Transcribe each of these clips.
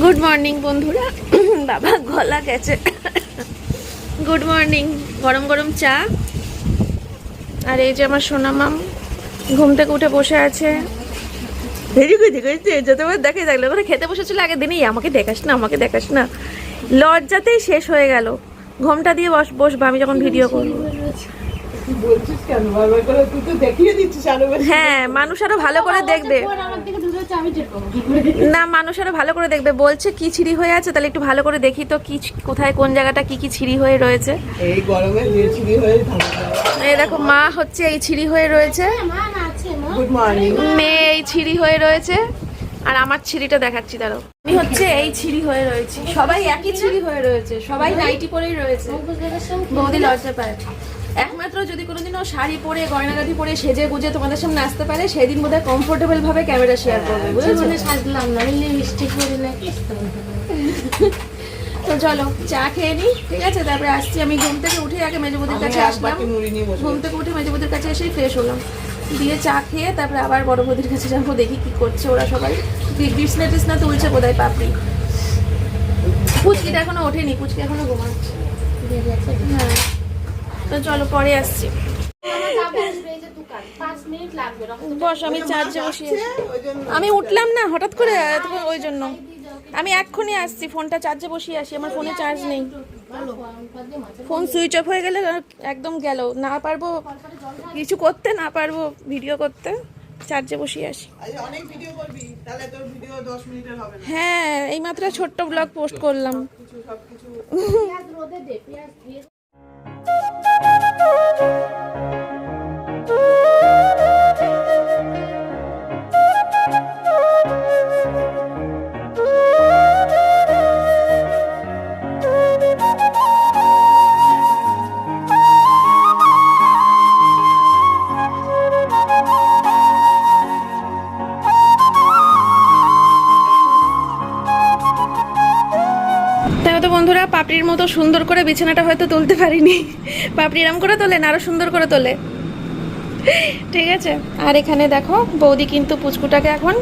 Good morning বন্ধুরা। বাবা গলা গেছে। Good morning. গরম গরম চা। আর এই যে আমার সোনা মাম ঘুম থেকে উঠে বসে আছে। ভেরি গুড যতবার দেখে থাকলে ওখানে খেতে বসেছিল আগের দিনেই, আমাকে দেখাস না আমাকে দেখাস না, লজ্জাতেই শেষ হয়ে গেল। ঘোমটা দিয়ে বসবা আমি যখন ভিডিও করবো। হ্যাঁ, মানুষ আরো ভালো করে দেখবে। না, মানুষ আরো ভালো করে দেখবে। বলছে কি ছিঁড়ি হয়ে আছে, তাহলে একটু ভালো করে দেখি তো কি কোথায় কোন জায়গাটা কি কি ছিঁড়ি হয়ে রয়েছে। এই গরমে ছিঁড়ি হয়ে এই দেখো মা হচ্ছে এই ছিঁড়ি হয়ে রয়েছে, গুড মর্নিং মেয়ে এই ছিঁড়ি হয়ে রয়েছে, আর আমার ছিঁড়িটা দেখাচ্ছি দাঁড়াও। আমি হচ্ছে এই ছিঁড়ি হয়ে রয়েছি, সবাই একই ছিঁড়ি হয়ে রয়েছে, সবাই নাইটি পরেই রয়েছে। বৌদি লজ্জা পায়। একমাত্র যদি কোনোদিনও শাড়ি পরে গয়নাগাটি পরে সেজে গুজে তোমাদের সামনে আসতে পারে, সেদিন বোধহয় কমফোর্টেবল ভাবে ক্যামেরা শেয়ার করবে, বুঝেছো? সাজলাম না, লিপস্টিক পরে তো চলো চা খেয়ে নি, ঠিক আছে? তারপরে আসছি। আমি ঘুম থেকে উঠে আগে মেজবুদির কাছে আসলাম, ঘুম থেকে উঠে মেজবুদির কাছে এসেই ফ্রেশ হলাম, দিয়ে চা খেয়ে তারপরে আবার বড় বৌদির কাছে যাবো, দেখি কি করছে ওরা সবাই। বিছনা টিছনা তুলছে বোধহয় পাপড়ি। পুচকিটা এখনো ওঠেনি, পুচকি এখনো ঘুমাচ্ছে। হ্যাঁ, তো চলো পরে আসছি। বস, আমি চার্জে বসিয়ে আমি উঠলাম না হঠাৎ করে, ওই জন্য আমি এক্ষুনি আসছি। ফোনটা চার্জে বসিয়ে আসি, আমার ফোনে চার্জ নেই। ফোন সুইচ অফ হয়ে গেলে একদম গেল, না পারবো কিছু করতে, না পারবো ভিডিও করতে। চার্জে বসিয়ে আসি। হ্যাঁ, এইমাত্র ছোট্ট ব্লগ পোস্ট করলাম। বন্ধুরা, পাপড়ির মতো সুন্দর করে বিছানাটা হয়তো তুলতে পারিনি। পাপড়ি এরম করে তোলে না, আরো সুন্দর করে তোলে, ঠিক আছে? আর এখানে দেখো বৌদি কিন্তু পুচকুটাকে এখন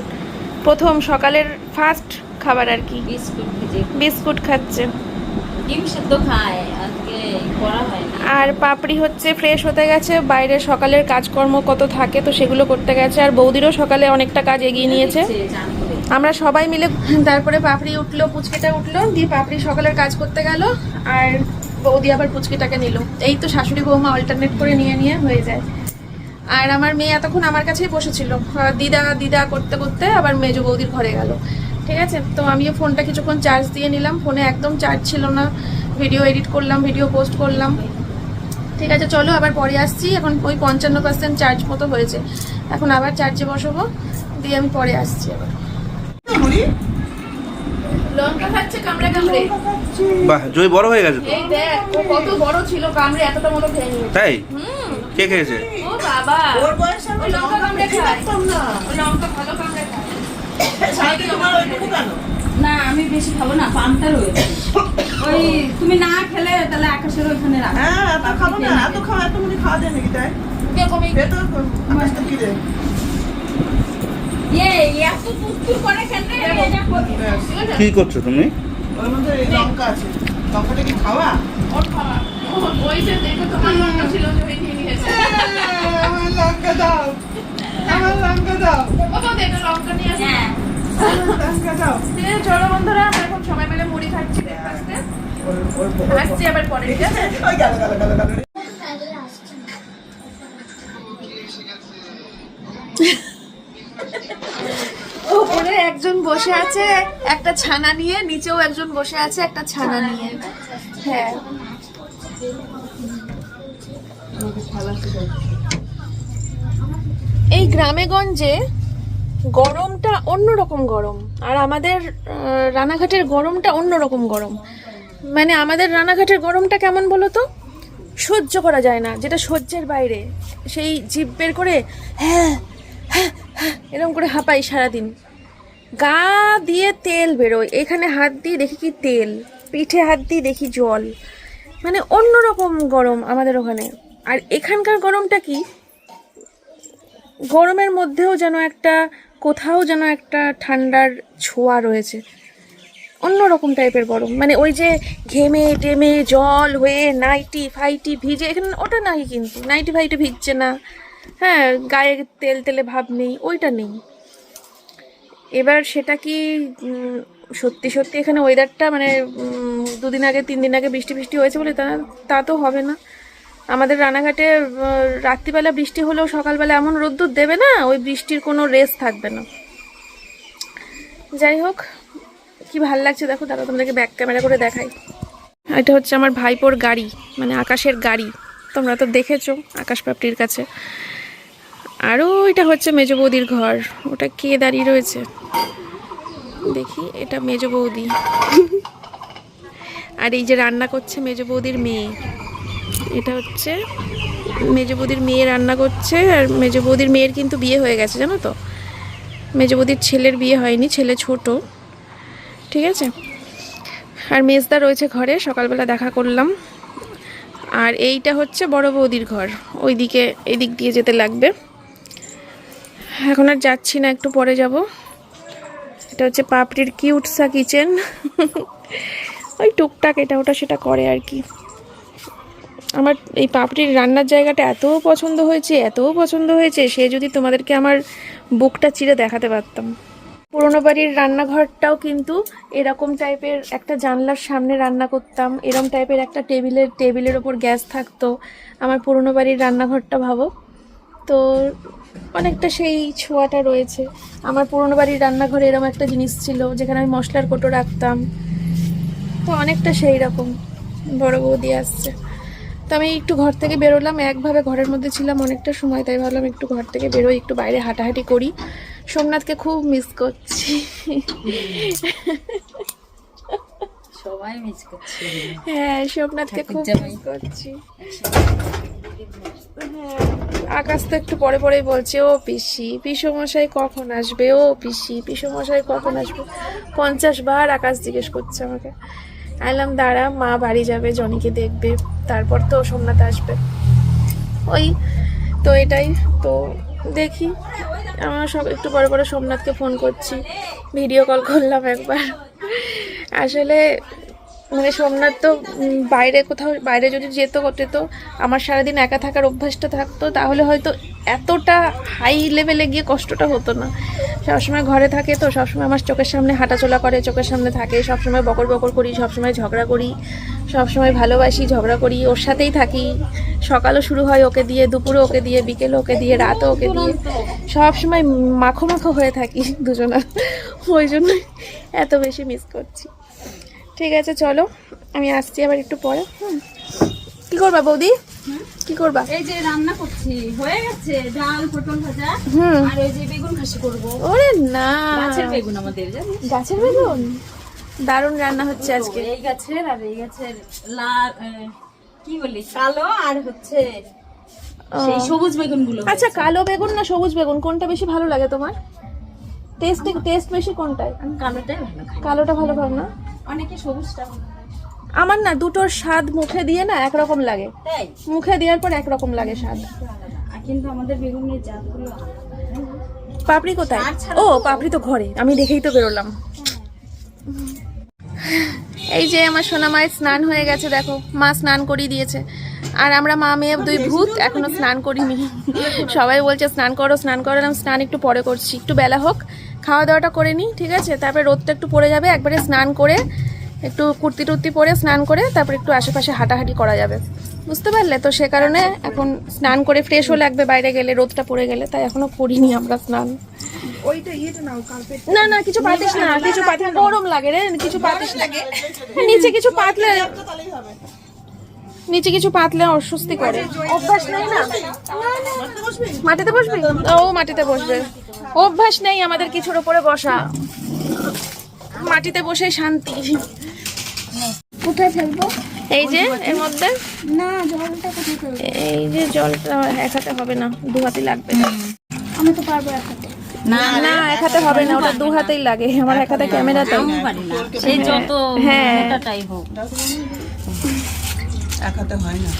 প্রথম সকালের ফার্স্ট খাবার আর কি বিস্কুট খাচ্ছে। ডিম সেদ্ধ খায়, আজকে করা হয় না। আর পাপড়ি হচ্ছে ফ্রেশ হতে গেছে, বাইরে সকালের কাজকর্ম কত থাকে তো সেগুলো করতে গেছে। আর বৌদিরও সকালে অনেকটা কাজ এগিয়ে নিয়েছে, আমরা সবাই মিলে। তারপরে পাপড়ি উঠলো, পুচকিটা উঠলো, দিয়ে পাপড়ি সকালের কাজ করতে গেল, আর বৌদি আবার পুচকিটাকে নিল। এই তো শাশুড়ি বৌমা অল্টারনেট করে নিয়ে হয়ে যায়। আর আমার মেয়ে এতক্ষণ আমার কাছেই বসেছিল, দিদা দিদা করতে করতে আবার মেজো বৌদির ঘরে গেল, ঠিক আছে? তো আমিও ফোনটা কিছুক্ষণ চার্জ দিয়ে নিলাম, ফোনে একদম চার্জ ছিল না। ভিডিও এডিট করলাম, ভিডিও পোস্ট করলাম, ঠিক আছে? চলো আবার পরে আসছি। এখন ওই 55% চার্জ মতো হয়েছে, এখন আবার চার্জে বসাবো, দিয়ে আমি পরে আসছি আবার। লঙ্কা খাচ্ছে কামড়ে কামড়ে। বাহ, জয় বড় হয়ে গেছে তো। এই দেখ ও কত বড় ছিল, কামড়ে এতটা মতো খেয়ে নিয়েছে। তাই? কে খেয়েছে? ও বাবা, ওর বয়সে ও লঙ্কা কামড়ে খায়, না ও লঙ্কা ভালো কামড়ে খায়। সারাদিন তোমার ওইটুকু কেন? না, আমি বেশি খাবো না, পান্তা রয়েছে। ওই তুমি না খেলে তাহলে আকাশের ওইখানে রাখো। হ্যাঁ, এত খাবো না, এত খাওয়া, এত মুড়ি খাওয়া যায় নাকি? তাই পেটো আকাশটা কি রে? এত তুস্তুর করে খেলে কি করছো তুমি? ওর মধ্যে লঙ্কা আছে, লঙ্কাটা কি খাওয়া? ওর খাওয়া, ওই যে দেখো তোমার লঙ্কা ছিল যে ওই নিয়ে নিয়েছে। আমার লঙ্কা দাও, আমার লঙ্কা দাও, ও তো দেখো লঙ্কা নিয়ে আসে। আমার লঙ্কা দাও। চলো বন্ধুরা, আমরা এখন সবাই মিলে মুড়ি খাচ্ছি ব্রেকফাস্টে। আসছি আবার পরে, ঠিক আছে? ওই গেল গেল গেল গেল। উপরে একজন বসে আছে একটা ছানা নিয়ে, নিচেও একজন বসে আছে একটা ছানা নিয়ে। হ্যাঁ, এই গ্রামে গঞ্জে গরমটা অন্যরকম গরম, আর আমাদের রানাঘাটের গরমটা অন্যরকম গরম। মানে আমাদের রানাঘাটের গরমটা কেমন বলো তো, সহ্য করা যায় না, যেটা সহ্যের বাইরে। সেই জিভ বের করে হ্যাঁ হ্যাঁ হ্যাঁ এরকম করে হাঁপাই সারাদিন, গা দিয়ে তেল বেরোয়, এখানে হাত দিয়ে দেখি কি তেল, পিঠে হাত দিয়ে দেখি জল। মানে অন্যরকম গরম আমাদের ওখানে। আর এখানকার গরমটা কি, গরমের মধ্যেও যেন একটা কোথাও যেন একটা ঠান্ডার ছোঁয়া রয়েছে, অন্যরকম টাইপের গরম। মানে ওই যে ঘেমে টেমে জল হয়ে নাইটি ফাইটি ভিজে, এখানে ওটা নাই, কিন্তু নাইটি ফাইটি ভিজছে না, হ্যাঁ গায়ে তেল তেলে ভাব নেই, ওইটা নেই। এবার সেটা কি সত্যি সত্যি এখানে ওয়েদারটা মানে 2 দিন আগে 3 দিন আগে বৃষ্টি বৃষ্টি হয়েছে বলে তা তো হবে না। আমাদের রানাঘাটে রাত্রিবেলা বৃষ্টি হলেও সকালবেলা এমন রোদ্দুর দেবে না, ওই বৃষ্টির কোনো রেস থাকবে না। যাই হোক, কি ভাল লাগছে দেখো, দাঁড়াও তোমাদেরকে ব্যাক ক্যামেরা করে দেখাই। এটা হচ্ছে আমার ভাইপোর গাড়ি, মানে আকাশের গাড়ি, তোমরা তো দেখেছো আকাশ পাপড়ির কাছে। আরও এটা হচ্ছে মেজ বৌদির ঘর, ওটা কে দাঁড়িয়ে রয়েছে দেখি, এটা মেজ বৌদি। আর এই যে রান্না করছে মেজ বৌদির মেয়ে, এটা হচ্ছে মেজ বৌদির মেয়ে রান্না করছে। আর মেজ বৌদির মেয়ের কিন্তু বিয়ে হয়ে গেছে জানো তো, মেজ বৌদির ছেলের বিয়ে হয়নি, ছেলে ছোট, ঠিক আছে। আর মেজদা রয়েছে ঘরে, সকালবেলা দেখা করলাম। আর এইটা হচ্ছে বড় বৌদির ঘর, ওইদিকে এদিক দিয়ে যেতে লাগবে। এখন আর যাচ্ছি না, একটু পরে যাব। এটা হচ্ছে পাপড়ির কিউটসা কিচেন, ওই টুকটাক এটা ওটা সেটা করে আর কি। আমার এই পাপড়ির রান্নার জায়গাটা এত পছন্দ হয়েছে, এত পছন্দ হয়েছে, সে যদি তোমাদেরকে আমার বুকটা চিরে দেখাতে পারতাম। পুরোনো বাড়ির রান্নাঘরটাও কিন্তু এরকম টাইপের, একটা জানলার সামনে রান্না করতাম, এরকম টাইপের একটা টেবিলের ওপর গ্যাস থাকতো। আমার পুরোনো বাড়ির রান্নাঘরটা ভাবো তো, অনেকটা সেই ছোঁয়াটা রয়েছে। আমার পুরোনো বাড়ির রান্নাঘরে এরকম একটা জিনিস ছিল যেখানে আমি মশলার কোটো রাখতাম, তো অনেকটা সেই রকম। বড় বৌদি আসছে, তো আমি একটু ঘর থেকে বেরোলাম, একভাবে ঘরের মধ্যে ছিলাম অনেকটা সময়, তাই ভাবলাম একটু ঘর থেকে বেরোই, একটু বাইরে হাঁটাহাঁটি করি। সোমনাথকে খুব মিস করছি, সবাই মিস করছে। হ্যাঁ সোমনাথকে খুব মিস করছি। হ্যাঁ, আকাশ তো একটু পরে পরেই বলছে, ও পিসি পিসমশাই কখন আসবে, ও পিসি পিসমশাই কখন আসবে, 50 বার আকাশ জিজ্ঞেস করছে আমাকে। আইলাম দাঁড়া, মা বাড়ি যাবে, জনিকে দেখবে, তারপর তো সোমনাথ আসবে, ওই তো এটাই তো। দেখি আমরা সব একটু পরে পরে সোমনাথকে ফোন করছি, ভিডিও কল করলাম একবার। আসলে মানে সোমনাথ তো বাইরে কোথাও, বাইরে যদি যেত করতে, তো আমার সারাদিন একা থাকার অভ্যাসটা থাকতো, তাহলে হয়তো এতটা হাই লেভেলে গিয়ে কষ্টটা হতো না। সবসময় ঘরে থাকে তো, সবসময় আমার চোখের সামনে হাঁটাচলা করে, চোখের সামনে থাকে, সবসময় বকর বকর করি, সবসময় ঝগড়া করি, সবসময় ভালোবাসি, ঝগড়া করি, ওর সাথেই থাকি। সকালও শুরু হয় ওকে দিয়ে, দুপুরে ওকে দিয়ে, বিকেলে ওকে দিয়ে, রাতও ওকে দিয়ে, সবসময় মাখো মাখো হয়ে থাকি দুজনা, ওই জন্য এত বেশি মিস করছি। ঠিক আছে চলো, আমি আসছি আবার একটু পরে। কি করবা বৌদি, কি করবা? এই যে রান্না করছি, হয়ে গেছে ডাল পটল ভাজা, আর ওই যে বেগুন খাসি করব। ওরে না, গাছের বেগুন আমাদের, জানিস? গাছের বেগুন দারুণ রান্না হচ্ছে আজকে। এই গাছের আর এই গাছের লাল, কি বলি, কালো আর হচ্ছে সেই সবুজ বেগুন গুলো। আচ্ছা, কালো বেগুন না সবুজ বেগুন কোনটা বেশি ভালো লাগে তোমার? টেস্ট বেশি কোনটায়? আমি কালোটাই ভালো খাই। কালোটা ভালো খাও না? অনেকে সবুজটা ভালো খায়। আমার না দুটোর স্বাদ মুখে দিয়ে না একরকম লাগে, তাই মুখে দেওয়ার পর একরকম লাগে স্বাদ। আর কিন্তু আমাদের বেগুনের জাতগুলো পাপড়ি কোথায়? ও পাপড়ি তো ঘরে, আমি দেখেই তো বেরোলাম। এই যে আমার সোনা মায়ের স্নান হয়ে গেছে, দেখো মা স্নান করিয়ে দিয়েছে। আর আমরা মা মেয়ে 2 ভূত এখনো স্নান করিনি। সবাই বলছে স্নান করো স্নান করো, আমি স্নান একটু পরে করছি, একটু বেলা হোক, খাওয়া দাওয়াটা করে নিই, ঠিক আছে? তারপরে রোদটা একটু পড়ে যাবে, একবারে স্নান করে একটু কুর্তি টুর্তি পরে স্নান করে তারপর একটু আশেপাশে হাঁটাহাঁটি করা যাবে, বুঝতে পারলে? তো সে কারণে এখন স্নান করে ফ্রেশও লাগবে, বাইরে গেলে রোদটা পড়ে গেলে, তাই এখনো করিনি আমরা স্নান। না না কিছু পাতিস না, কিছু পাতিস, গরম লাগে রে, কিছু পাতিস লাগে, নিচে কিছু পাতলে, নিচে কিছু পাতলে অস্বস্তি করে, অভ্যাস নেই না। মাটিতে বসবি? ও মাটিতে বসবে, অভ্যাস নেই আমাদের কিছুর উপরে বসা, মাটিতে বসে শান্তি। কোথায় ফেলবো? এই যে এর মধ্যে, না জলটা কোথায় ফেলবো? এই যে জলটা এক হাতে হবে না, 2 হাতে লাগবে। আমি তো পারবো এক হাতে। না না এক হাতে হবে না, ওটা 2 হাতেই লাগে, আমার এক হাতে ক্যামেরা তাই। পারি না, সেই যত হ্যাঁ। মোটাটাই হোক। এক হাতে হয় না।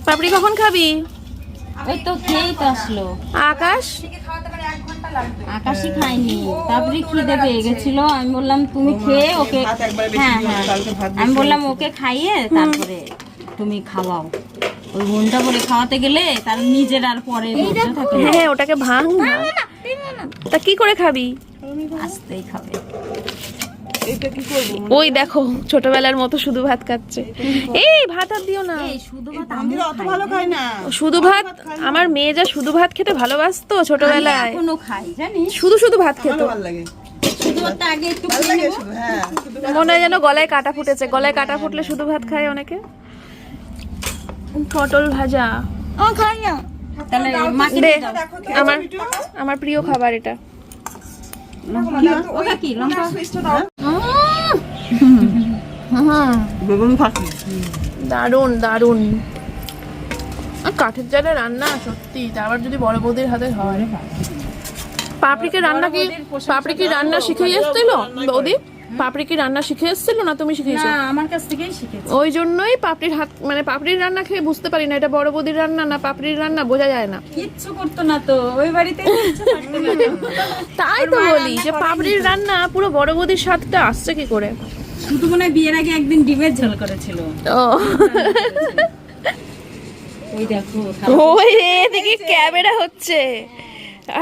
পাপড়ি কখন খাবি? ওই তো খেয়েই তো আসলো। আকাশ আকাশই খায়নি, তারপরে খিদে পেয়ে গেছিল, আমি বললাম তুমি খেয়ে ওকে, ভাত একবারে বেশি হ্যাঁ দিও, হ্যাঁ, কালকে ভাত আমি বেশি বললাম ওকে খাইয়ে তারপরে তুমি খাওয়াও। ওই ঘন্টা করে খাওয়াতে গেলে তার নিজের আর পরে ধৈর্য থাকে না। হ্যাঁ ওটাকে ভাঙ না। তা কি করে খাবি? আস্তেই খাবে। এইটা কি করবো? ওই দেখো ছোটবেলার মতো শুধু ভাত খাচ্ছে। এই ভাত আর দিও না। এই শুধু ভাত আমি মন্দিরে অত ভালো খাই না। শুধু ভাত, আমার মেয়ে যা শুধু ভাত খেতে ভালোবাসতো ছোটবেলায়, এখনো খাই জানিস, শুধু শুধু ভাত খেত। ভালো ভালো লাগে। শুধু ভাতটা আগে একটু ভালো খেয়ে লাগে নেবো। শুধু, হ্যাঁ। শুধু মনে হয় যেন গলায় কাটা ফুটেছে, গলায় কাটা ফুটলে শুধু ভাত খায় অনেকে। পটল ভাজা ও খাই না। তাহলে মাকে দে, দিয়ে দাও। আমার আমার প্রিয় খাবার এটা। ওটা কি লঙ্কা? বেগুন খাচ্ছি। দারুন দারুন। আর কাঠের জালে রান্না সত্যি, আবার যদি বড় বৌদির হাতে হয়। পাপড়িকে রান্না কি, পাপড়ি কি রান্না শিখে এসেছিল বৌদি? পাপড়ি কি রান্না শিখে এসেছিল না তুমি শিখেছো? না, আমার কাছ থেকেই শিখেছি। ওই জন্যই পাপড়ির হাত, মানে পাপড়ির রান্না খেয়ে বুঝতে পারি না এটা বড় বৌদির রান্না না পাপড়ির রান্না, বোঝা যায় না। কিচ্ছু করতো না তো ওই বাড়িতে, কিচ্ছু করতো না তো। তাই তো বলি যে পাপড়ির রান্না পুরো বড় বৌদির স্বাদটা আসছে কি করে? শুধু মনে হয় বিয়ের আগে একদিন ডিমের ঝোল করেছিল। ও ওই দেখো ওই রে, এদিকে ক্যামেরা হচ্ছে,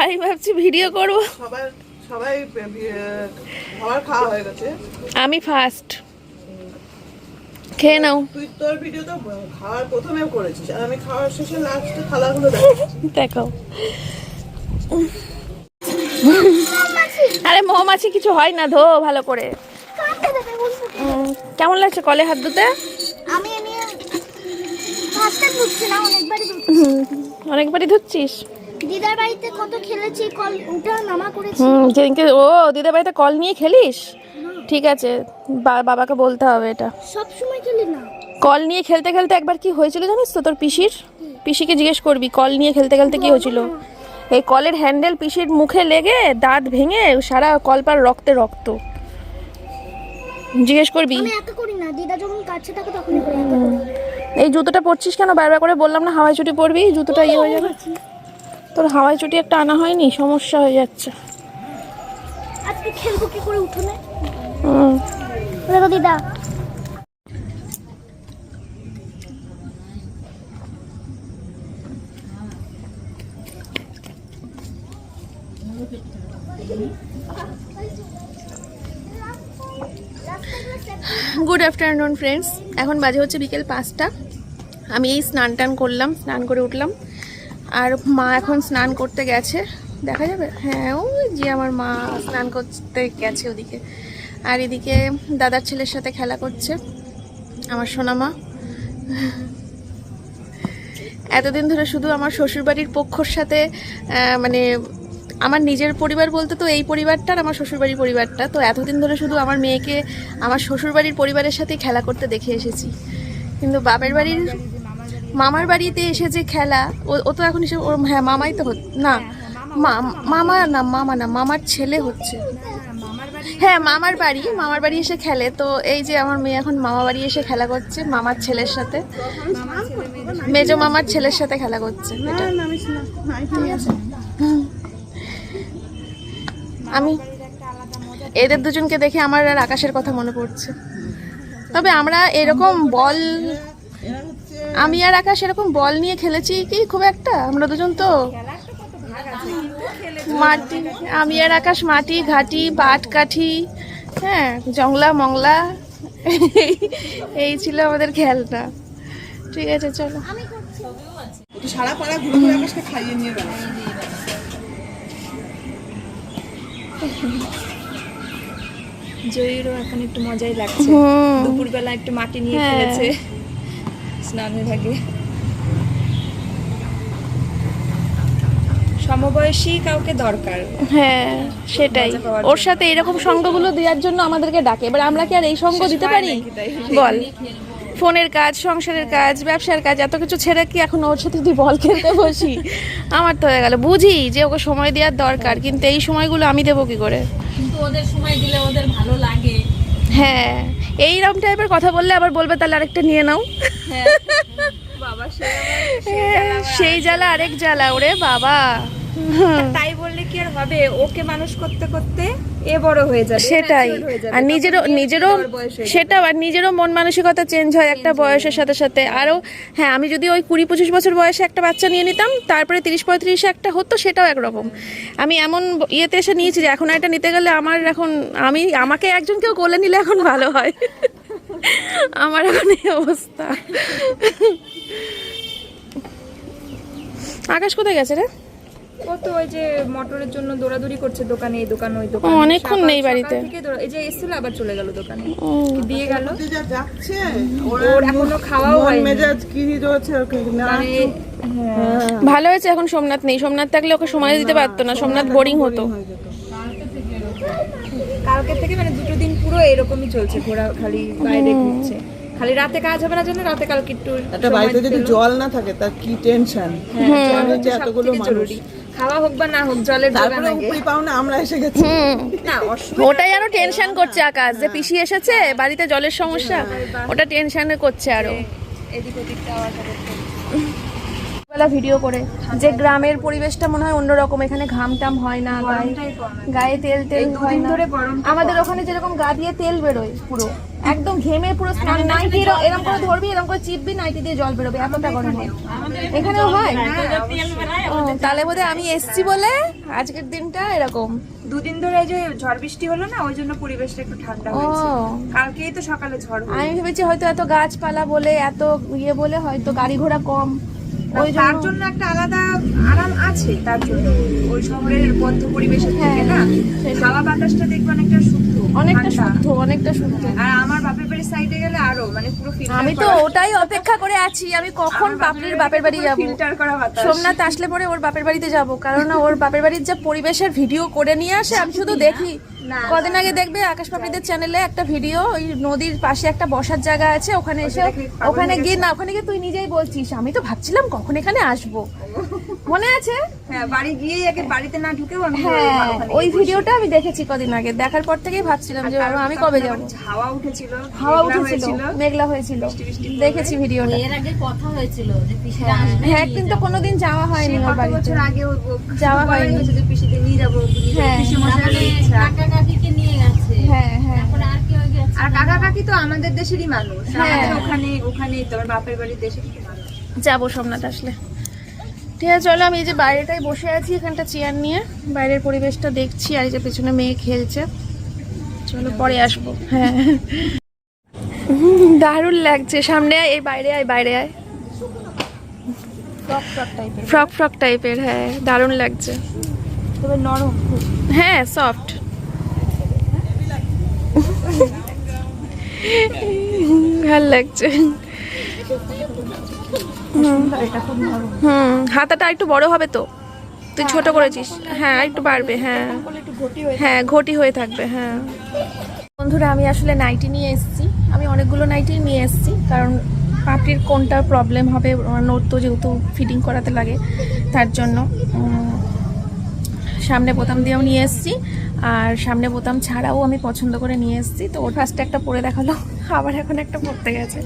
আমি ভাবছি ভিডিও করব। সবাই সবাই খাবার খাওয়া হয়ে গেছে। আমি ফার্স্ট, খেয়ে নাও। তুই তোর ভিডিও তো খাওয়ার প্রথমে করেছিস, আর আমি খাওয়ার শেষে লাস্টে থালাগুলো দেখাচ্ছি। দেখাও। আরে মৌমাছি কিছু হয় না, ধো ভালো করে। কাটতে দেবে বলবো। কেমন লাগছে কলে হাত ধুতে? আমি এমনি হাতটা ধুচ্ছি না, অনেকবারই ধুচ্ছি। অনেকবারই ধুচ্ছিস? দিদার বাড়িতে কত খেলেছি, কল উঠা নামা করেছি। যেদিনকে ও দিদার বাড়িতে কল নিয়ে খেলিস, ঠিক আছে বাবাকে বলতে হবে এটা। সব সময় খেলি না। কল নিয়ে খেলতে খেলতে একবার কি হয়েছিল জানিস তো? তোর পিসিকে জিজ্ঞেস করবি কল নিয়ে খেলতে খেলতে কি হয়েছিল। এই কলের হ্যান্ডেল পিসির মুখে লেগে দাঁত ভেঙে সারা কলপার রক্তে রক্ত, জিজ্ঞেস করবি। আমি এত করি না, দিদা যখন কাছে থাকে তখনই করি। এত করি না। এই জুতোটা পরছিস কেন? বারবার করে বললাম না হাওয়াই চটি পরবি, জুতোটা ইয়ে হয়ে যাবে। তোর হাওয়াই চটি একটা আনা হয়নি, সমস্যা হয়ে যাচ্ছে। আজকে খেলবো কি করে উঠোনে? হুম। দেখো দিদা, গুড আফটারনুন ফ্রেন্ডস, এখন বাজে হচ্ছে বিকেল 5টা। আমি এই স্নান টান করলাম, স্নান করে উঠলাম, আর মা এখন স্নান করতে গেছে, দেখা যাবে। হ্যাঁ ওই যে আমার মা স্নান করতে গেছে ওদিকে, আর এদিকে দাদার ছেলের সাথে খেলা করছে আমার সোনা মা। এতদিন ধরে শুধু আমার শ্বশুরবাড়ির পক্ষর সাথে মানে আমার নিজের পরিবার বলতে তো এই পরিবারটা আর আমার শ্বশুরবাড়ির পরিবারটা, তো এতদিন ধরে শুধু আমার মেয়েকে আমার শ্বশুরবাড়ির পরিবারের সাথে খেলা করতে দেখে এসেছি, কিন্তু বাপের বাড়ির মামার বাড়িতে এসে যে খেলা, ও তো এখন এসে ওর, হ্যাঁ মামাই তো না, মামা না মামার ছেলে হচ্ছে, হ্যাঁ মামার বাড়ি এসে খেলে। তো এই যে আমার মেয়ে এখন মামা বাড়ি এসে খেলা করছে মামার ছেলের সাথে, মেজো মামার ছেলের সাথে খেলা করছে। এটা ঠিক আছে। আমি এদের দুজনকে দেখে আমার আর আকাশের কথা মনে পড়ছে। তবে আমরা এরকম বল, আমি আর আকাশ এরকম বল নিয়ে খেলেছি কি খুব একটা? আমরা দুজন তো মাটি, আমি আর আকাশ মাটি ঘাটি পাট কাঠি, হ্যাঁ জংলা মংলা, এই ছিল আমাদের খেলনা। ঠিক আছে চলো। তো সারা পাড়া ঘুরে ঘুরে আকাশকে খাইয়ে নিয়ে গেল। জয়ীরও এখন একটু মজাই লাগছে, দুপুরবেলা একটু মাটি নিয়ে খেলেছে স্নানের আগে। সমবয়সী কাউকে দরকার, হ্যাঁ সেটাই, ওর সাথে এরকম সঙ্গগুলো দেওয়ার জন্য আমাদেরকে ডাকে। এবার আমরা কি আর এই সঙ্গ দিতে পারি বল? ফোনের কাজ, সংসারের কাজ, ব্যবসার কাজ, এত কিছু ছেড়ে কি এখন ওর সাথে যদি বল খেলতে বসি? আমার তো হয়ে গেল। বুঝি যে ওকে সময় দেওয়ার দরকার, কিন্তু এই সময়গুলো আমি দেবো কি করে? কিন্তু ওদের সময় দিলে ওদের ভালো লাগে। হ্যাঁ এইরকম টাইপের কথা বললে আবার বলবে তাহলে আরেকটা নিয়ে নাও। বাবা বাবা, সেই জ্বালা আরেক জ্বালা, ওরে বাবা। তাই বললে কি আর হবে, ওকে মানুষ করতে করতে এ বড় হয়ে যাবে, সেটাই, আর নিজেরও সেটা, আর নিজেরও মন মানসিকতা চেঞ্জ হয় একটা বয়সের সাথে সাথে। আরও হ্যাঁ, আমি যদি ওই 20-25 বছর বয়সে একটা বাচ্চা নিয়ে নিতাম, তারপরে 30-35 একটা হতো, সেটাও একরকম। আমি এমন ইয়েতে এসে নিয়েছি যে এখন এটা নিতে গেলে আমার এখন আমাকে একজন কেউ কোলে নিলে এখন ভালো হয়। আমার এখন এই অবস্থা। আকাশ কোথায় গেছে রে? ও তো ওই যে মোটরের জন্য দৌড়াদৌড়ি করছে, দোকানে এই দোকান ওই দোকান, অনেকক্ষণ নেই বাড়িতে। এই যে এসেছিল আবার চলে গেল দোকানে, দিয়ে গেল। যা যাচ্ছে ওর এখনো খাওয়াও মন হয়নি, মেজাজ কি রয়েছে ওকে না। মানে ভালো হয়েছে এখন সোমনাথ নেই, সোমনাথ থাকলে ওকে সময় দিতে পারতো না, সোমনাথ বোরিং হতো। কালকে থেকে মানে 2 দিন পুরো এরকমই চলছে, ঘোরা খালি বাইরে ঘুরছে, খালি রাতে কাজ হবে না জন্য রাতে কালকে একটু একটা বাড়িতে যদি জল না থাকে তার কি টেনশন। এতগুলো মানুষ, খাওয়া হোক বা না হোক, জলের যোগান তারপরে আগে। উপরি পাও না, আমরা এসে গেছি। না ওটাই আরো টেনশন করছে আকাশ, যে পিসি এসেছে বাড়িতে জলের সমস্যা, ওটা টেনশনে করছে আরো। এদিক ওদিক আওয়াজ করতে বেলা ভিডিও করে যে গ্রামের পরিবেশটা মনে হয় অন্যরকম, এখানে ঘাম টাম হয় না, গায়ে তেল তেল হয় না। আমাদের ওখানে যেরকম গা দিয়ে তেল বেরোয় পুরো একদম ঘেমে পুরো স্নান, নাইটি এরকম করে ধরবি, এরকম করে চিপবি, নাইটি দিয়ে জল বেরোবে, এতটা গরম হয়। এখানেও হয়? ও, তাহলে বোধহয় আমি এসছি বলে আজকের দিনটা এরকম। 2 দিন ধরে এই যে ঝড় বৃষ্টি হলো না, ওই জন্য পরিবেশটা একটু ঠান্ডা ও, হয়েছে। কালকেই তো সকালে ঝড় হলো। আমি ভেবেছি হয়তো এত গাছপালা বলে, এত ইয়ে বলে হয়তো গাড়ি ঘোড়া কম, ওই তার জন্য একটা আলাদা আরাম আছে, তার জন্য ওই শহরের বদ্ধ পরিবেশের থেকে না হাওয়া বাতাসটা দেখবে অনেকটা শুদ্ধ, অনেকটা ঠান্ডা। শুদ্ধ, অনেকটা শুদ্ধ। আর আমার বাপের বাড়ির সাইডে গেলে আরো মানে পুরো আমি তো ওটাই অপেক্ষা করে আছি, আমি কখন পাপড়ির বাপের বাড়ি যাব। ফিল্টার করা বাতাস। সোমনাথ আসলে পরে ওর বাপের বাড়িতে যাব, কারণ ওর বাপের বাড়ির যে পরিবেশের ভিডিও করে নিয়ে আসে, আমি শুধু দেখি। কদিন আগে দেখবে আকাশ পাপড়িদের চ্যানেলে একটা ভিডিও, ওই নদীর পাশে একটা বসার জায়গা আছে, ওখানে এসে ওখানে গিয়ে না, ওখানে গিয়ে তুই নিজেই বলছিস, আমি তো ভাবছিলাম কখন এখানে আসবো, মনে আছে? হ্যাঁ, বাড়ি গিয়ে আগে বাড়িতে না ঢুকেও আমি হ্যাঁ, ওই ভিডিওটা আমি দেখেছি কদিন আগে, দেখার পর থেকেই ভাবছিলাম যে বাবা আমি কবে যাব। হাওয়া উঠেছিল, হাওয়া উঠেছিল, মেঘলা হয়েছিল, দেখেছি ভিডিওটা। এর আগে কথা হয়েছিল যে পিসিরা আসবে, হ্যাঁ, কিন্তু কোনোদিন যাওয়া হয়নি ওর বাড়িতে, বছর আগে যাওয়া হয়নি। যে পিসিকে নিয়ে যাবো, হ্যাঁ, পিসি মশাইয়ের ইচ্ছা। কাকাকে নিয়ে গেছে, হ্যাঁ, হ্যাঁ, তারপরে আর কেউ গেছে। আর কাকা কাকি তো আমাদের দেশেরই মানুষ, হ্যাঁ। আমাদের ওখানেই তো আমার বাপের বাড়ির দেশেরই মানুষ। যাবো সোমনাথ আসলে। ঠিক আছে, চলো। আমি এই যে বাইরেটাই বসে আছি, এখানটা চেয়ার নিয়ে বাইরের পরিবেশটা দেখছি, আর এই যে পেছনে মেয়ে খেলছে। চলো পরে আসবো। হ্যাঁ, দারুণ লাগছে। সামনে আয়, এই বাইরে আয়, বাইরে আয়। ফ্রক ফ্রক টাইপের, হ্যাঁ, দারুণ লাগছে। তবে নরম খুব। হ্যাঁ, সফট, ভাল লাগছে। হাতাটা একটু বড় হবে তো, তুই ছোট করেছিস। হ্যাঁ, একটু বাড়বে। হ্যাঁ, হ্যাঁ, ঘটি হয়ে থাকবে। হ্যাঁ বন্ধুরা, আমি আসলে নাইটি নিয়ে এসেছি, আমি অনেকগুলো নাইটি নিয়ে এসেছি, কারণ পাপড়ির কোনটা প্রবলেম হবে, নোট তো যেহেতু ফিটিং করাতে লাগে, তার জন্য সামনে বোতাম দিয়েও নিয়ে এসেছি, আর সামনে বোতাম ছাড়াও আমি পছন্দ করে নিয়ে এসেছি। তো ওর ফার্স্টে একটা পরে দেখালো, আবার এখন একটা পরতে গেছে,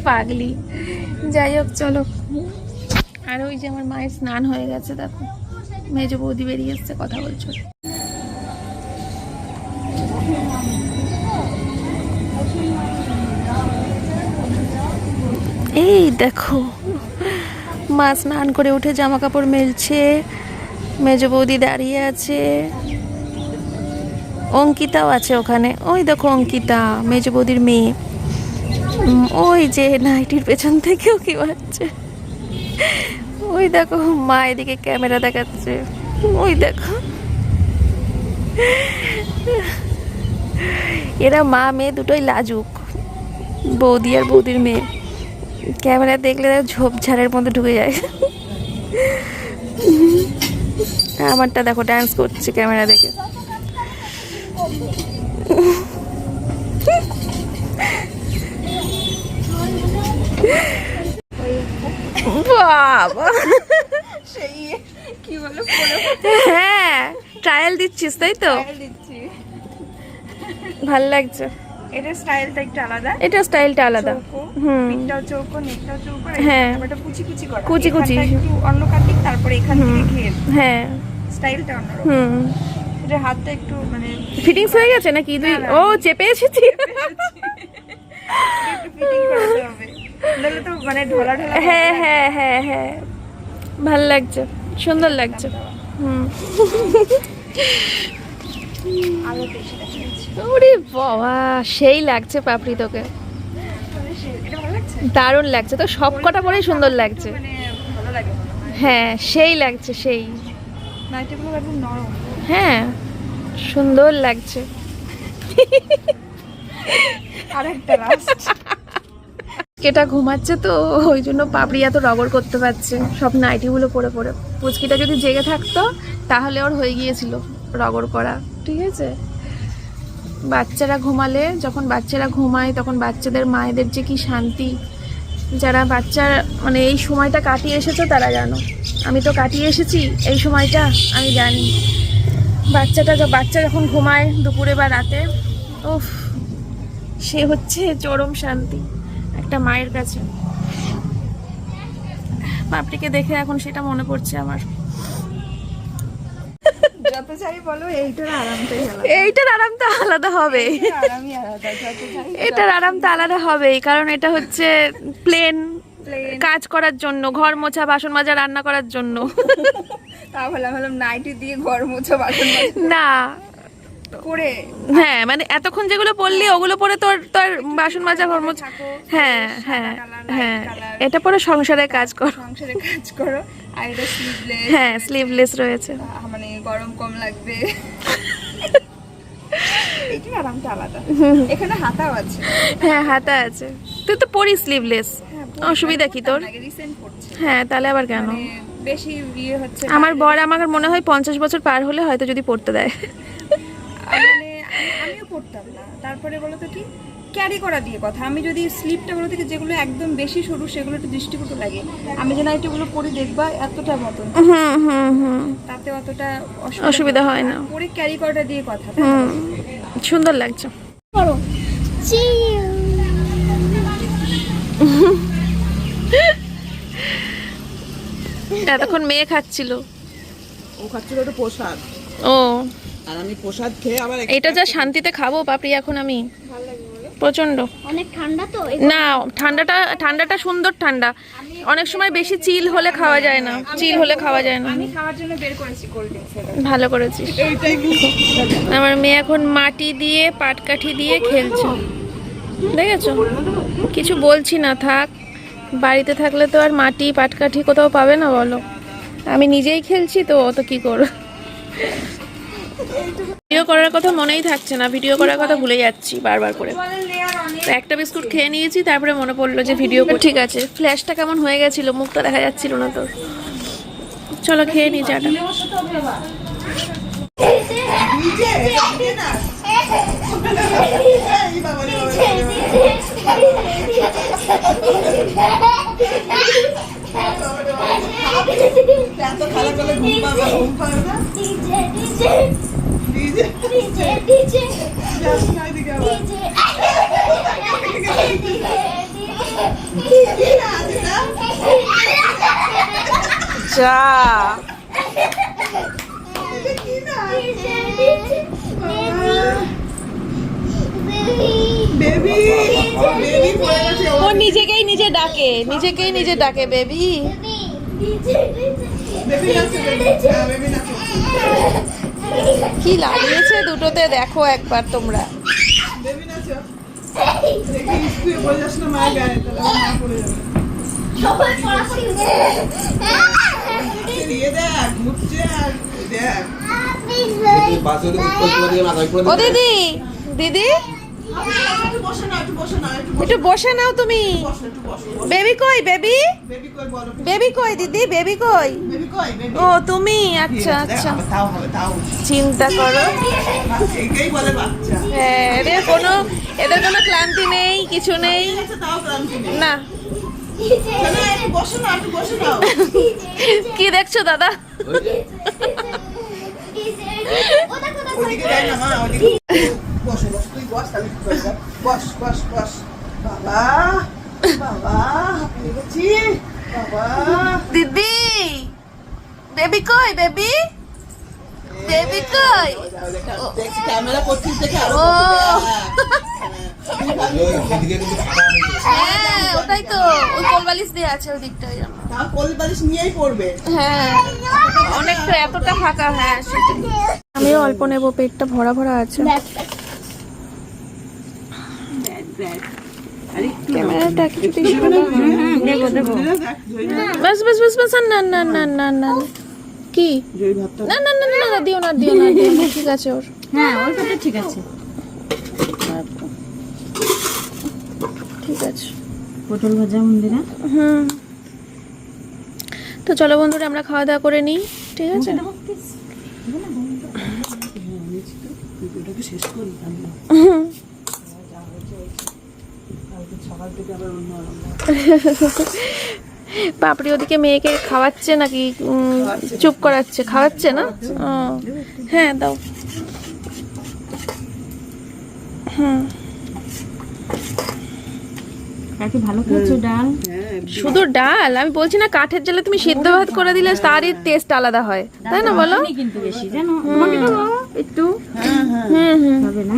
পাগলি। যাই হোক, চলো। আর ওই যে আমার মায়ের স্নান হয়ে গেছে, দেখো মেজো বৌদি বেরিয়ে এসছে, কথা বলছো। এই দেখো, মা স্নান করে উঠে জামা কাপড় মেলছে, মেজো বৌদি দাঁড়িয়ে আছে, অঙ্কিতাও আছে ওখানে। ওই দেখো অঙ্কিতা, মেজো বৌদির মেয়ে, ওই যে নাইটির পেছন থেকেও কি হচ্ছে। ওই দেখো মা এদিকে ক্যামেরা দেখাচ্ছে, ওই দেখো। এরা মা মেয়ে দুটোই লাজুক, বৌদি আর বৌদির মেয়ে। ক্যামেরা দেখলে ঝোপঝাড়ের মধ্যে ঢুকে যায়। আমারটা দেখো ডান্স করছে ক্যামেরা দেখে। বাবা, সেই কি বলো, হ্যাঁ, ট্রায়াল দিচ্ছিস তাই তো? দিচ্ছি। ভাল লাগছে। এটার স্টাইলটা একটু আলাদা। এটা স্টাইলটা আলাদা। চৌকো, হুম। পিঠটাও চৌকো, নেকটাও চৌকো, আর হ্যাঁ। এটা কুচি কুচি করা। কুচি কুচি। এখানটা একটু অন্য কাটিং, তারপরে এখান থেকে ঘের। হ্যাঁ। স্টাইলটা অন্যরকম। হুম। এটার হাতটা একটু মানে ফিটিংস হয়ে গেছে নাকি তুই? না, ও চেপে এসেছি। একটু ফিটিং করাতে হবে, নাহলে তো মানে ঢোলা ঢোলা। হ্যাঁ হ্যাঁ হ্যাঁ হ্যাঁ, ভাল লাগছে, সুন্দর লাগছে। হুম। আলো বেশি দেখা যাচ্ছে। ওরে বাবা, সেই লাগছে পাপড়ি তোকে, এটা ভালো লাগছে। দারুণ লাগছে তো, সব কটা পরেই সুন্দর লাগছে। মানে ভালো লাগে মনে হয়। হ্যাঁ সেই লাগছে, সেই। নাইটিগুলো একদম নরম। হ্যাঁ সুন্দর লাগছে। আর একটা লাস্ট। কেটা ঘুমাচ্ছে তো ওই জন্য পাপড়ি এত রগড় করতে পারছে সব নাইটিগুলো পরে পরে। পুচকিটা যদি জেগে থাকতো তাহলে ওর হয়ে গিয়েছিল রগড় করা, ঠিক আছে। বাচ্চারা ঘুমালে, যখন বাচ্চারা ঘুমায় তখন বাচ্চাদের মায়েদের যে কি শান্তি। যারা বাচ্চার মানে এই সময়টা কাটিয়ে এসেছো তারা জানো, আমি তো কাটিয়ে এসেছি এই সময়টা, আমি জানি। বাচ্চা যখন ঘুমায় দুপুরে বা রাতে, উফ, সে হচ্ছে চরম শান্তি একটা মায়ের কাছে। পাপড়িকে দেখে এখন সেটা মনে পড়ছে আমার। যত যাই বলো এইটার আরামটাই আলাদা। এইটার আরাম তো আলাদা হবে, আরামই আলাদা, যত যাই। এটার আরাম তো আলাদা হবেই, কারণ এটা হচ্ছে প্লেন Plain। কাজ করার জন্য, ঘর মোছা, বাসন মাজা, রান্না করার জন্য। তা ভাবলাম নাইটি দিয়ে ঘর মোছা বাসন মাজা না, করে হ্যাঁ মানে এতক্ষণ যেগুলো পরলি ওগুলো পরে তোর তোর বাসন মাজা, ঘর মোছা। থাকো। হ্যাঁ সাদা হ্যাঁ কালার, হ্যাঁ, লাইট কালার। এটা পরে সংসারে কাজ কর। সংসারে কাজ করো। আর এটা স্লিভলেস। হ্যাঁ স্লিভলেস রয়েছে। মানে গরম কম লাগবে। এইটার আরামটা আলাদা। এখানে হাতাও আছে। হ্যাঁ হাতা আছে, তুই তো পরি স্লিভলেস, হ্যাঁ, অসুবিধা কি তোর? রিসেন্ট পড়ছে। হ্যাঁ তাহলে আবার কেন? মানে বেশি ইয়ে হচ্ছে। আমার বর আমার মনে হয় 50 বছর পার হলে হয়তো যদি পড়তে দেয়। মানে আমিও পড়তাম না। তারপরে বলো তো কি ক্যারি করা দিয়ে কথা, আমি যদি স্লিপটা বলো থেকে যেগুলো একদম বেশি সরু সেগুলো একটু দৃষ্টিকটু লাগে। আমি যে নাইটিগুলো পরে দেখবা এতটা মতন, হুম হুম হুম, তাতে অতটা অসুবিধা হয় না। পরে ক্যারি করাটা দিয়ে কথা। হুম, সুন্দর লাগছে। এতক্ষণ মেয়ে খাচ্ছিল। ও খাচ্ছিল একটু প্রসাদ, ও, আর আমি প্রসাদ খেয়ে আবার এটা যা শান্তিতে খাবো পাপড়ি এখন আমি, প্রচন্ড। অনেক ঠান্ডা তো না ঠান্ডাটা সুন্দর ঠান্ডা, অনেক সময় বেশি চিল হলে খাওয়া যায় না, চিল হলে খাওয়া যায় না। আমি খাওয়ার জন্য বের করেছি কোল্ড ড্রিঙ্কস। ভালো করেছিস। এইটাই আমার মেয়ে এখন মাটি দিয়ে পাটকাঠি দিয়ে খেলছে, দেখেছো? কিছু বলছি না, থাক। বাড়িতে থাকলে তো আর মাটি পাটকাঠি কোথাও পাবে না বলো, আমি নিজেই খেলছি তো, অত কি করো। ভিডিও করার কথা মনেই থাকছে না, ভিডিও করার কথা ভুলে যাচ্ছি বারবার করে। তো একটা বিস্কুট খেয়ে নিয়েছি, তারপরে মনে পড়লো যে ভিডিও। ঠিক আছে, ফ্ল্যাশটা কেমন হয়ে গেছিল, মুখটা দেখা যাচ্ছিল না তো। চলো খেয়ে নি চাটা। এত খালা করলে ঘুম পাবে না। যাস না এদিকে আবার। যা, বেবি বেবি পড়ে গেছে। ও নিজেকেই নিজে ডাকে বেবি। বেবি নাচছে, বেবি। হ্যাঁ বেবি নাচছে। কি লাগিয়েছে দুটোতে দেখো একবার তোমরা। বেবি নাচো। দেখি স্কুলে বলে যাস না মায়ের গায়ে, তাহলে আমার মা পড়ে যাবে। সবাই পড়াশোনা দিয়ে দেখ ঘুরছে আর দেখ। ও দিদি, দিদি একটু বসে না, একটু বসে না, একটু বসে নাও তুমি। বসো, একটু বসো। বেবি কই, বেবি বেবি কই বলো। বেবি কই দিদি, বেবি কই? বেবি কই বেবি? ও তুমি, আচ্ছা আচ্ছা, তাও হবে তাও। চিন্তা করো। এইটাই বলে বাচ্চা। হ্যাঁ, এদের কোনো ক্লান্তি নেই, কিছু নেই। তাও ক্লান্তি নেই। না, না, একটু বসো না, একটু বসে নাও। কি দেখছো দাদা? ওদিকে যাই না মা, ওদিকে বসো বসো, তুই বস তাহলে কি করবো। বস বস বস বাবা বাবা হাঁপিয়ে গেছি বাবা দিদি বেবি কই বেবি বেবি কই দেখছি ক্যামেরা করছিস দেখে আরো ও এদিকে কিন্তু ফাঁকা নেই। হ্যাঁ ওটাই তো ওই কোলবালিশ দিয়ে আছে ওই দিকটাই তাও কোল বালিশ নিয়েই পড়বে হ্যাঁ অনেকটা এতটা ফাঁকা হ্যাঁ সেটাই আমিও অল্প নেবো পেটটা ভরা ভরা আছে ক্যামেরাটা কিছু দেবো দেবো বাস বাস বাস বাস না না না না না কি জয় ভাতটা না না না না না দিও না দিও না দিও না, ঠিক আছে ওর হ্যাঁ ওই কথা ঠিক আছে ঠিক আছে পটল ভাজা মন্দিরা হুম তো চলো বন্ধুরা আমরা খাওয়া দাওয়া করে নিই ঠিক আছে ভিডিওটাকে শেষ করি আমি কালকে সকাল থেকে আবার অন্য আরম্ভ পাপড়ি ওদিকে মেয়েকে খাওয়াচ্ছে নাকি চুপ করাচ্ছে খাওয়াচ্ছে না ও, হ্যাঁ দাও হুম কাকি ভালো খেয়েছো ডাল হ্যাঁ শুধু ডাল আমি বলছি না কাঠের জালে তুমি সিদ্ধ ভাত করে দিলে তারই টেস্ট আলাদা হয় তাই না বলো আমি কিন্তু বেশি জানো তোমাকে দেবো একটু হ্যাঁ হ্যাঁ হুম হুম হবে না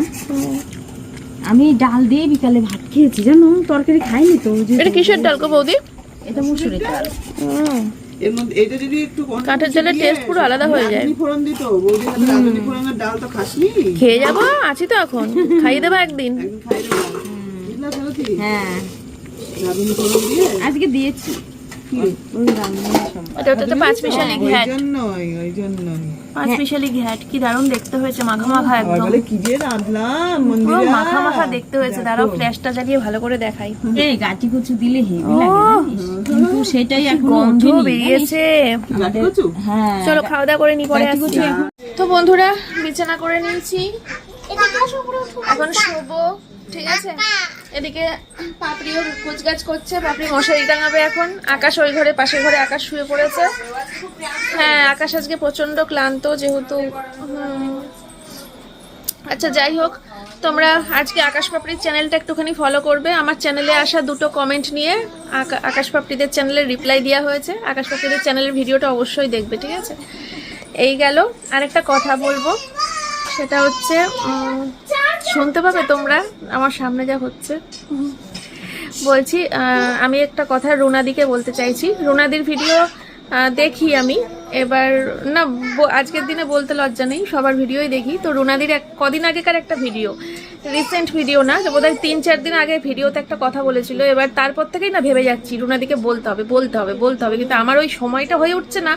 আমি ডাল দিয়ে বিকালে ভাত খেয়েছি জানো তরকারি খাইনি তো ওই যে এটা কিসের ডাল গো বৌদি এটা মুসুরির ডাল হুম এর মধ্যে এটা যদি একটু অন্য কাঠের কিছু জালের দিয়ে taste পুরো আলাদা হয়ে যায়। রাঁধুনি ফোড়ন দিত বৌদি হাতে রাঁধুনি ফোড়নের ডাল তো খাসনি খেয়ে যাবো আছি তো এখন খাইয়ে দেবো একদিন একদিন খাই দেবো বুঝলা চলতি হ্যাঁ রাঁধুনি ফোড়ন দিয়ে আজকে দিয়েছি ওই রান্না সব এটা হচ্ছে তো পাঁচ মিশালি ওই ঘ্যাট জন্যই ওই জন্যই পাঁচ মিশালি ঘ্যাট কি দারুণ দেখতে হয়েছে মাখা মাখা আর একদম বলে কি দিয়ে রাঁধলাম পুরো মন্দিরা মাখা মাখা দেখতে হয়েছে দাঁড়াও ফ্ল্যাশটা জ্বালিয়ে ভালো করে দেখাই এই গাটি কুচু দিলে হেভি লাগে জানিস? কিন্তু সেটাই এখন গন্ধ বেরিয়েছে গাছ কচু হ্যাঁ চলো খাওয়া দাওয়া করে নি পরে গাটি আসছি কুচু এখন তো বন্ধুরা বিছানা করে নিয়েছি এদিকে আসো পুরো এখন শোবো ঠিক আছে এদিকে পাপড়িও কুচ গাছ করছে পাপড়ি মশারি টাঙাবে এখন আকাশ ওই ঘরে পাশের ঘরে আকাশ শুয়ে পড়েছে হ্যাঁ আকাশ আজকে প্রচন্ড ক্লান্ত যেহেতু আচ্ছা যাই হোক তোমরা আজকে আকাশ পাপড়ির চ্যানেলটা একটুখানি ফলো করবে আমার চ্যানেলে আসা দুটো কমেন্ট নিয়ে আকাশ পাপড়িদের চ্যানেলের রিপ্লাই দেওয়া হয়েছে আকাশ পাপড়িদের চ্যানেলের ভিডিওটা অবশ্যই দেখবে ঠিক আছে এই গেল আরেকটা কথা বলবো সেটা হচ্ছে শুনতে পাবে তোমরা আমার সামনে যা হচ্ছে বলছি আমি একটা কথা রুনাদিকে বলতে চাইছি রুনাদির ভিডিও দেখি আমি এবার না আজকের দিনে বলতে লজ্জা নেই সবার ভিডিওই দেখি তো রুনাদির কদিন আগেকার একটা ভিডিও রিসেন্ট ভিডিও না বোধহয় 3-4 দিন আগে ভিডিওতে একটা কথা বলেছিল এবার তারপর থেকেই না ভেবে যাচ্ছি রুনাদিকে বলতে হবে কিন্তু আমার ওই সময়টা হয়ে উঠছে না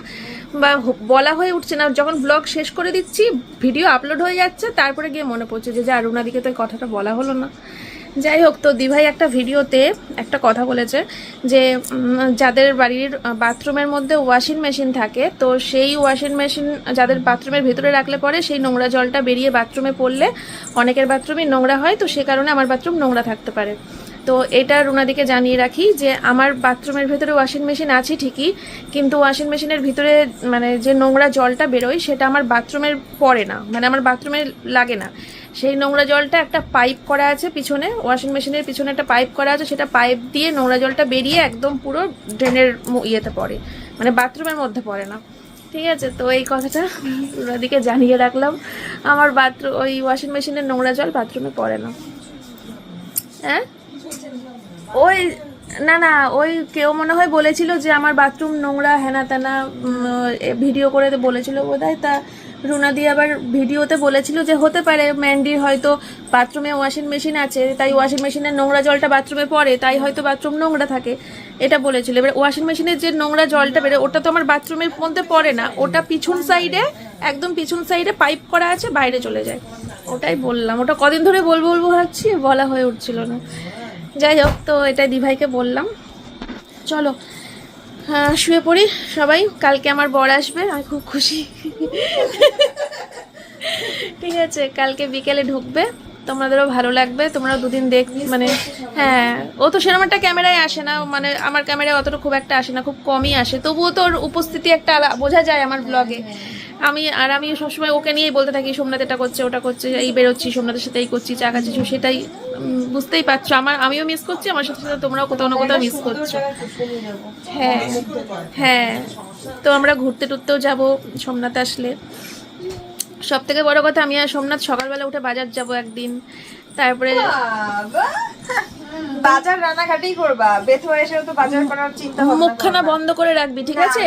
বা বলা হয়ে উঠছে না যখন ব্লগ শেষ করে দিচ্ছি ভিডিও আপলোড হয়ে যাচ্ছে তারপরে গিয়ে মনে পড়ছে যে যা রুনাদিকে তো এই কথাটা বলা হলো না যাই হোক তো দিভাই একটা ভিডিওতে একটা কথা বলেছে যে যাদের বাড়ির বাথরুমের মধ্যে ওয়াশিং মেশিন থাকে তো সেই ওয়াশিং মেশিন যাদের বাথরুমের ভেতরে রাখলে পরে সেই নোংরা জলটা বেরিয়ে বাথরুমে পড়লে অনেকের বাথরুমই নোংরা হয় তো সে কারণে আমার বাথরুম নোংরা থাকতে পারে তো এটা রুনাদিকে জানিয়ে রাখি যে আমার বাথরুমের ভেতরে ওয়াশিং মেশিন আছে ঠিকই কিন্তু ওয়াশিং মেশিনের ভিতরে মানে যে নোংরা জলটা বেরোয় সেটা আমার বাথরুমের পড়ে না মানে আমার বাথরুমে লাগে না সেই নোংরা জলটা একটা পাইপ করা আছে পিছনে ওয়াশিং মেশিনের পিছনে একটা পাইপ করা আছে সেটা পাইপ দিয়ে নোংরা জলটা বেরিয়ে একদম পুরো ড্রেনের ইয়েতে পড়ে মানে বাথরুমের মধ্যে পড়ে না ঠিক আছে তো এই কথাটা রুনাদিকে জানিয়ে রাখলাম আমার বাথরুম ওই ওয়াশিং মেশিনের নোংরা জল বাথরুমে পড়ে না হ্যাঁ ওই না না ওই কেউ মনে হয় বলেছিল যে আমার বাথরুম নোংরা হেনা তেনা ভিডিও করে বলেছিল বোধহয় তা রুনাদি আবার ভিডিওতে বলেছিল যে হতে পারে ম্যান্ডির হয়তো বাথরুমে ওয়াশিং মেশিন আছে তাই ওয়াশিং মেশিনের নোংরা জলটা বাথরুমে পড়ে তাই হয়তো বাথরুম নোংরা থাকে এটা বলেছিল এবার ওয়াশিং মেশিনের যে নোংরা জলটা বেরোয় ওটা তো আমার বাথরুমের মধ্যে পড়ে না ওটা পিছন সাইডে একদম পিছন সাইডে পাইপ করা আছে বাইরে চলে যায় ওটাই বললাম ওটা কদিন ধরে বলবো ভাবছি বলা হয়ে উঠছিল না যাই হোক তো এটাই দিভাইকে বললাম চলো হ্যাঁ শুয়ে পড়ি সবাই কালকে আমার বর আসবে আমি খুব খুশি ঠিক আছে কালকে বিকেলে ঢুকবে তোমাদেরও ভালো লাগবে তোমরাও দুদিন মানে হ্যাঁ ও তো সেরকম একটা ক্যামেরায় আসে না মানে আমার ক্যামেরায় অতটা খুব একটা আসে না খুব কমই আসে তবুও তোর উপস্থিতি একটা বোঝা যায় আমার ব্লগে আমি সবসময় ওকে নিয়েই বলতে থাকি সোমনাথ এটা করছে ওটা করছে, এই বেরোচ্ছি সোমনাথের সাথে এই করছি চা খাচ্ছি, সেটাই বুঝতেই পারছো আমিও মিস করছি, আমার সাথে সাথে তোমরাও কোথাও না কোথাও মিস করছো। হ্যাঁ হ্যাঁ, তো আমরা ঘুরতে টুরতেও যাবো সোমনাথ আসলে। সব থেকে বড় কথা, আমি আর সোমনাথ সকালবেলা উঠে বাজার যাব একদিন, তারপরে বাজার রান্নাঘাটেই করবা, বেথুয়া এসেও তো বাজার করার চিন্তা ভাবনা মুখখানা বন্ধ করে রাখবি, ঠিক আছে?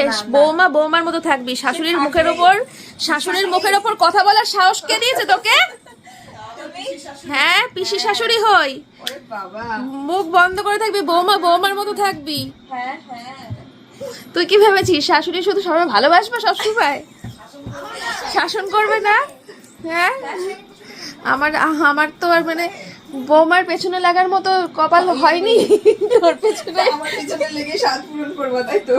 বৌমার মতো থাকবি। শাশুড়ির মুখের ওপর কথা বলার সাহস কে দিয়েছে তোকে? হ্যাঁ, পিসি শাশুড়ি হই। ওরে বাবা, মুখ বন্ধ করে থাকবি, বৌমার মতো থাকবি। হ্যাঁ হ্যাঁ, তুই কি ভেবেছিস শাশুড়ি শুধু সবাই ভালোবাসবে সবসময়? শাসন করবে না? হ্যাঁ, আমার তো আর মানে বৌমার পেছনে লাগার মতো কপাল হয়নি তোর পেছনে। আমার পিছনে লেগে স্বাদ পূরণ করবো, তাই তো?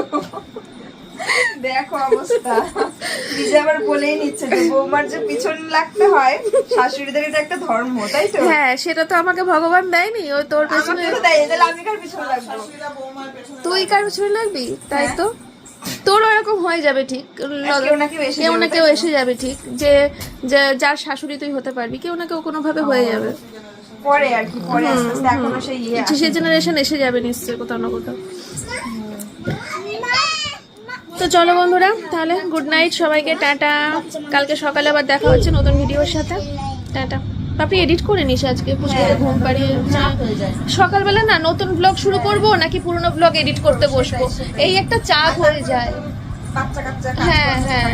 দেখো অবস্থা, নিজে আবার বলেই নিচ্ছে যে বৌমার যে পিছন লাগতে হয়, শাশুড়িদের এটা একটা ধর্ম, তাই তো? হ্যাঁ, সেটা তো আমাকে ভগবান দেয়নি, ওই তোর পেছনে। আমাকে তো দেয়, তাহলে আমি কার পিছনে লাগবো? তুই কার পেছনে লাগবি, তাই তো? তোরও এরকম হয়ে যাবে ঠিক, কেউ না কেউ এসে যাবে ঠিক, যে যার শাশুড়ি তুই হতে পারবি, কেউ না কেউ কোনো ভাবে হয়ে যাবে। পরে আর কি, পরে আস্তে আস্তে, এখনো সেই সেই জেনারেশন এসে যাবে নিশ্চয়ই কোথাও না কোথাও। তো চলো বন্ধুরা, তাহলে গুড নাইট সবাইকে, টাটা। কালকে সকালে আবার দেখা হচ্ছে নতুন ভিডিওর সাথে, টাটা। আপনি এডিট করে নিস আজকে, পুষ্পকে ঘুম পাড়িয়ে। সকালবেলা না নতুন ব্লগ শুরু করব নাকি পুরনো ব্লগ এডিট করতে বসবো, এই একটা চাপ হয়ে যায়। হ্যাঁ হ্যাঁ,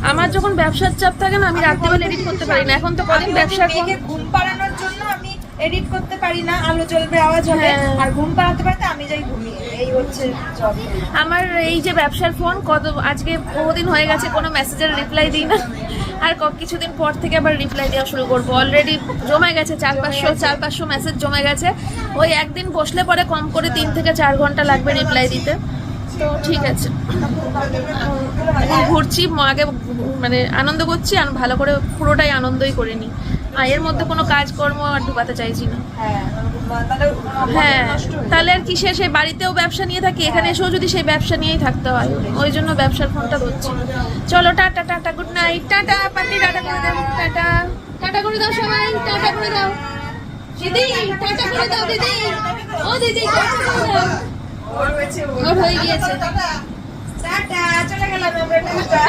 আমার যখন ব্যবসার চাপ থাকে না, আমি রাত্রিবেলা এডিট করতে পারি না। এখন তো কদিন ব্যবসার ঘুম পাড়ানোর জন্য আমি এডিট করতে পারি না, আলো জ্বলবে, আওয়াজ হবে, আর ঘুম পাড়াতে পারতে আমি যাই ঘুমিয়ে, এই হচ্ছে জব। আমার এই যে ব্যবসার ফোন, আজকে বহুদিন হয়ে গেছে কোনো মেসেজের রিপ্লাই দিই না, আর কিছুদিন পর থেকে আবার রিপ্লাই দেওয়া শুরু করবো। অলরেডি জমে গেছে 400-500 মেসেজ জমে গেছে। ওই একদিন বসলে পরে কম করে 3 থেকে 4 ঘন্টা লাগবে রিপ্লাই দিতে। তো ঠিক আছে, ঘুরছি আগে, মানে আনন্দ করছি, আর ভালো করে পুরোটাই আনন্দই করে নিই। আর এর মধ্যে কোনো কাজকর্ম আর ঢুকাতে চাইছি না। হ্যাঁ, তাহলে আর কিসে, সেই বাড়িতেও ব্যবসা নিয়ে থাকি, এখানে এসেও যদি সেই ব্যবসা নিয়েই থাকতে হয়, ওই জন্য ব্যবসার ফোনটা ধরছি। চলো tata, tata, good night, tata. Party tata করে দাও, টাটা, টাটা করে দাও সবাই, টাটা করে দাও দিদি, টাটা করে দাও দিদি, ও দিদি টাটা করে দাও। ওর হয়ে গিয়েছে, টাটা, চলে গেলাম আমরা, টাটা।